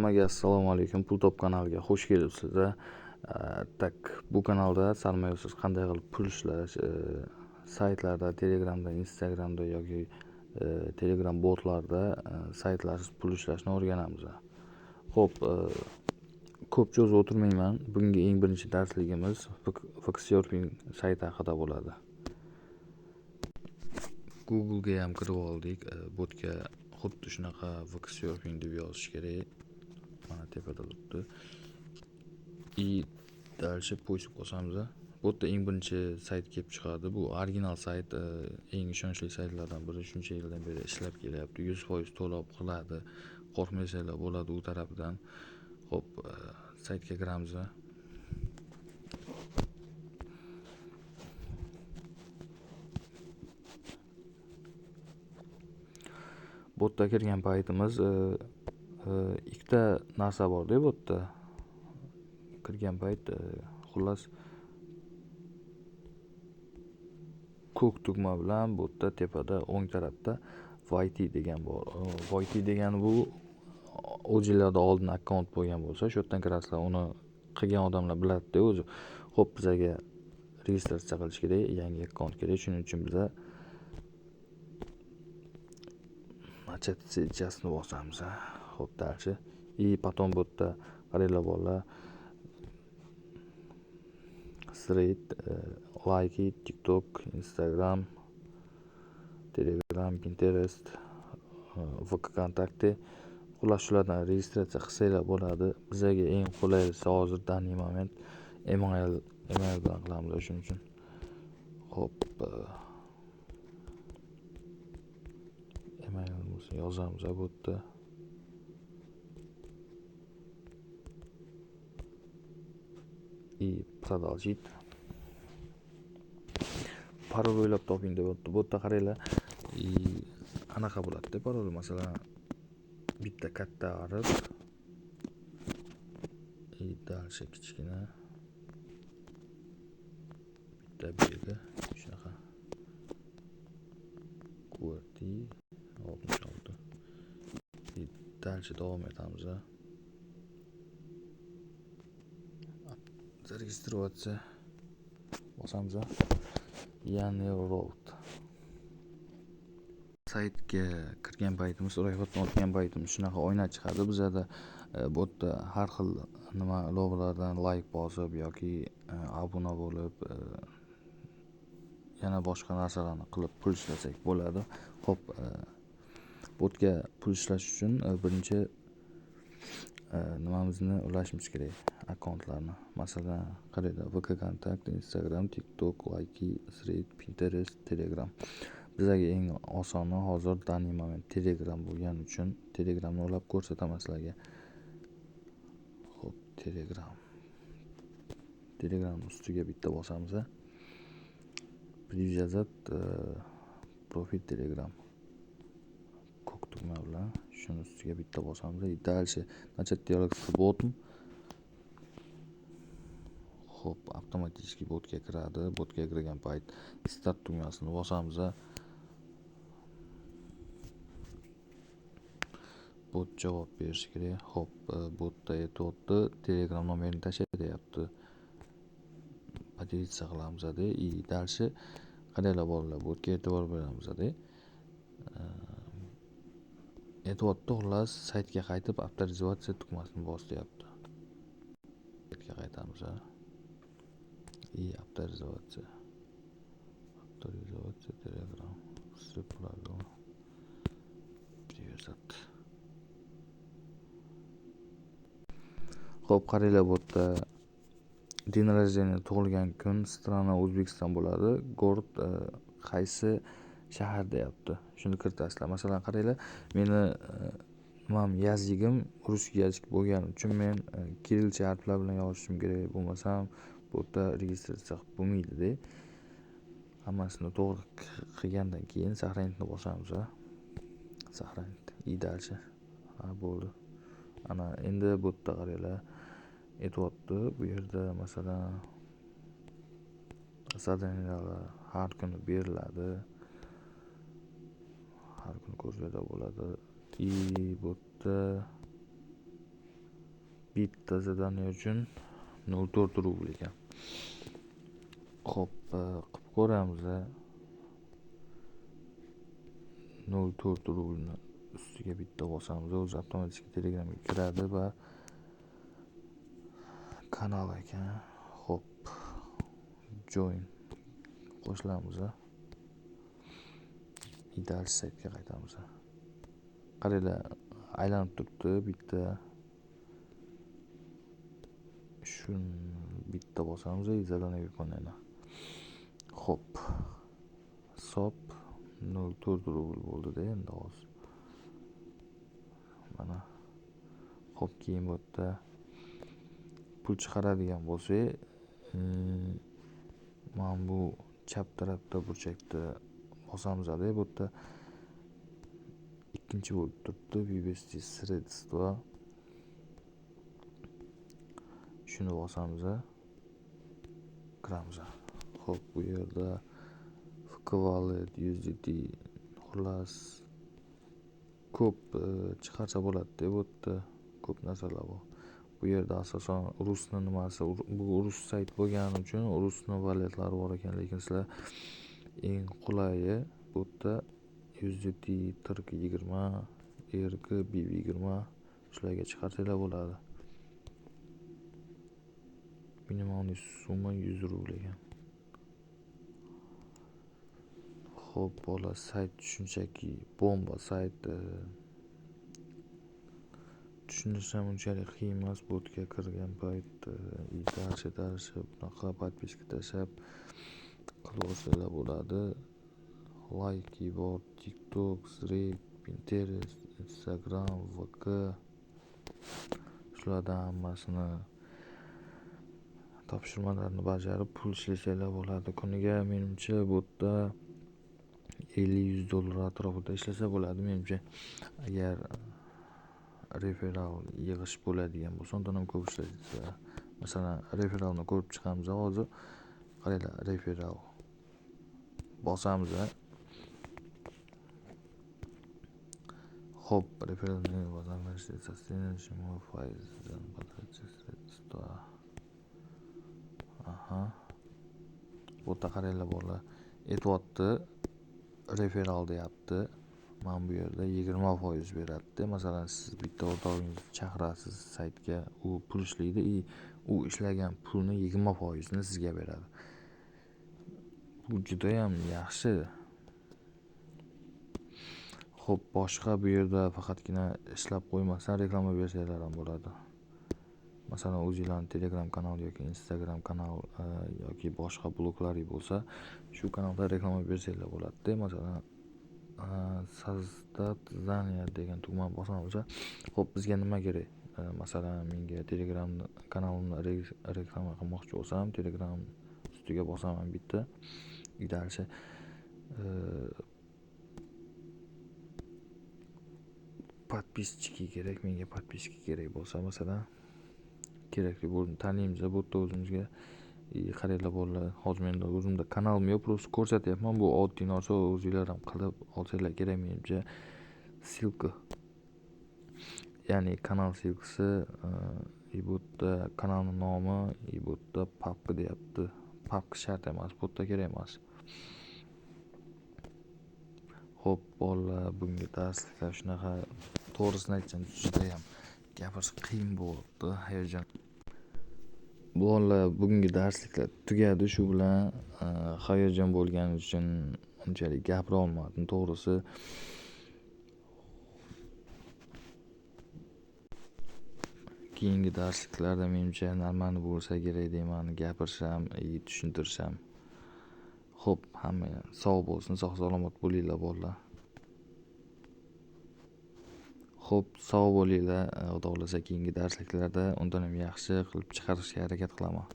Hammaga assalomu alaykum. Pul top kanaliga xush kelibsizlar. Bu kanalda salmoysiz qanday qilib pul ishlash, saytlarda, Telegramda, Instagramda yoki Telegram botlarda saytlarsiz pul ishlashni o'rganamiz. Xo'p, ko'p cho'zib o'tirmayman. Bugungi eng birinchi darsligimiz Foxsurfing sayti haqida bo'ladi. Google'ga ham kirib oldik. Botga xuddi shunaqa Foxsurfing deb yozish kerak. Mana tepada turibdi. Dальше po'yib bosamiz. Botda eng birinchi sayt kelib chiqadi. Bu original sayt, eng ishonchli saytlardan biri. Shuncha yildan beri ishlab kelyapti. 100% to'lov qiladi. Qo'rqmasanglar bo'ladi u tarafidan. Xo'p, saytga kiramiz. Botda kirgan paytimiz ikkita narsa bor-da botda. Kirgan payt xullas ko'k tugma bilan botda tepada o'ng tarafda YT degan bor. YT degani bu o'zingizlarda oldin akkaunt bo'lgan bo'lsa, shu yerdan kirasizlar. Uni qilgan odamlar biladi-da o'zi. Xo'p, bizga registratsiya qilish kerak, yangi akkaunt kerak. Shuning uchun biz начать sejasini bosamiz. Xo'p, dальше. Потом botda qaranglar bolalar. Thread, Like, TikTok, Instagram, Telegram, Pinterest, VKontakte. Xullas shulardan registratsiya qilsanglar bo'ladi. Bizga eng qulaysi hozir данный moment email bilan qilamiz shuning uchun. Xo'p, emailimizni yozamiz botda. Продолжить. Parol o'ylab toping deb botda qaranglar. Anaqa bo'ladi-da parol, masalan, bitta katta harf, dальше kichkina, bitta belgi, shunaqa. QWERTY 66. Dальше davom etamiz. Registratsiya bosamiz. Yani road. Saytga kirgan paytimiz, ro'yxatdan o'tgan paytimiz shunaqa oyna chiqadi. Bizda botda har xil nima logolardan like bosib yoki obuna bo'lib, yana boshqa narsalarni qilib pul ishlasak bo'ladi. Xo'p, botga pul ishlash uchun birinchi nimamizni ulashimiz kerak, akkauntlarni. Masalan, qaranglar, VKontakte, Instagram, TikTok, Like, Thread, Pinterest, Telegram. Bizga eng osoni hozir данный moment Telegram bo'lgani uchun Telegramni ulab ko'rsataman sizlarga. Xo'p, Telegram ustiga bitta bosamiz. Привязать profil Telegram. Ko'k tugma bilan shuni ustiga bitta bosamiz. Dальше начать dialog с ботом. Xo'p, avtomatik botga kiradi. Botga kirgan payt start tugmasini bosamiz. Bot javob berishi kerak. Xo'p, botda aytibdi, Telegram nomerini tashlayapti. Поделиться qilamiz-da. Dальше qaranglar bolalar, botga e'tibor beramiz-da. Aytibdi, xullas saytga qaytib avtorizatsiya tugmasini bos deyapti. Saytga qaytamiz. Avtorizatsiya Telegram. Привязать. Xo'p, qaranglar botda din rождения tug'ilgan kun, strana O'zbekiston bo'ladi. Город qaysi shahar deyapti. Shuni kiritasizlar. Masalan, qaranglar, meni nimam yazigim russkiy yazik bo'lgani uchun men kirilcha harflar bilan yozishim kerak. Bo'lmasam botda registratsiya qilib bo'lmaydi-da. Hammasini to'g'ri qilgandan keyin сохранить bosamiz. Сохранить. Dальше. Bo'ldi. Ana endi botda qaranglar. Aytibdi, bu yerda masalan zadaniyalar har kuni beriladi. Har kuni ko'rsatib bo'ladi. Botda bitta zadaniya uchun 0.4 rubl ekan. Xo'p, qilib ko'ramiz. 0.4 rublni ustiga bitta bosamiz, o'zi avtomatik Telegramga kiradi va kanal ekan. Xo'p, join qo'shilamiz. Ideal saytga qaytamiz. Qaranglar, aylanib turibdi bitta. Bitta bosamiz, zadaniya vyukonayni. Xo'p, hisob 0.4 rubl bo'ldi-da endi hozir. Mana. Xo'p, keyin bu yerda pul chiqaradigan bo'lsak, mana bu chap tarafda burchakda bosamiz. Bu yerda ikkinchi bo'lib turibdi, вывести средства. Shuni bosamiz. Kiramiz. Xo'p, bu yerda Wallet, USDT, xullas ko'p chiqarsa bo'ladi-da, bu yerda ko'p narsalar bor. Bu yerda asosan rusni nimasi, bu rus sayt bo'lgani uchun rusni valletlari bor ekan, lekin sizlar eng qulayi bu yerda USDT TRK20, ERK BB20 shularga chiqarsanglar bo'ladi. Minimalniy summa 100 rubl ekan. Xo'p, bola sayt shunchaki bomba sayt. Tushunishim unchalik qiyin emas. Botga kirgan payt daraja bunaqa podpiska tashlab qilib olsanglar bo'ladi. Like bor, TikTok, Thread, Pinterest, Instagram, VK. Shulardan hammasini topshirmalarni bajarib pul ishlasanglar bo'ladi. Kuniga menimcha bu yerda $50-100 atrofida ishlasa bo'ladi menimcha. Agar referal yig'ish bo'ladigan bo'lsa, undan ham ko'p ishlaysiz. Masalan, referalni ko'rib chiqamiz hozir. Qaranglar, referal bosamiz. Xo'p, referalni bosamiz. Bu yerda qaranglar bolalar, aytyapti, referal deyapti. Mana bu yerda 20% beradi. Masalan, siz bitta o'rtog'ingizni chaqirasiz saytga, u pul ishlaydi, u ishlagan pulni 20% sizga beradi. Bu juda ham yaxshi. Xo'p, boshqa bu yerda faqatgina ishlab qo'ymasdan reklama bersanglar ham bo'ladi. Masalan, o'zingizlarning Telegram kanal yoki Instagram kanal yoki boshqa bloklaringiz bo'lsa, shu kanalda reklama bersanglar bo'ladi-da. Masalan, sozdать здание degan tugmani bosamiz. Xo'p, bizga nima kerak? Masalan, menga Telegram kanalimni reklama qilmoqchi bo'lsam, Telegram ustiga bosaman bitta. Dальше подписчики kerak, menga подписка kerak bo'lsa, masalan, kerakli bo'ldi taniymiz, bu yerda o'zimizga qaranglar bolalar, hozir menda o'zimda kanalim yo'q, просто ko'rsatyapman. Bu oddiy narsa, o'zingizlar ham qilib olsanglar kerak menimcha. Ссылка, ya'ni kanal ссылкасы, bu yerda kanalning nomi, bu yerda papka deyapti. Papka shart emas, bu yerda kerak emas. Xo'p, bolalar, bugungi darsliklar shunaqa. To'g'risini aytsam, juda ham gapirish qiyin bo'ldi, hayajon. Bolalar, bugungi darsliklar tugadi. Shu bilan hayajon bo'lgani uchun unchalik gapira olmadim, to'g'risi. Keyingi darsliklarda menimcha normali bo'lsa kerak deyman, gapirsam, tushuntirsam. Xo'p, hamma sog' bo'lsin, sog' salomat bo'linglar bolalar. Xo'p, sog' bo'linglar. Xudo xolasa keyingi darsliklarda undan ham yaxshi qilib chiqarishga harakat qilaman.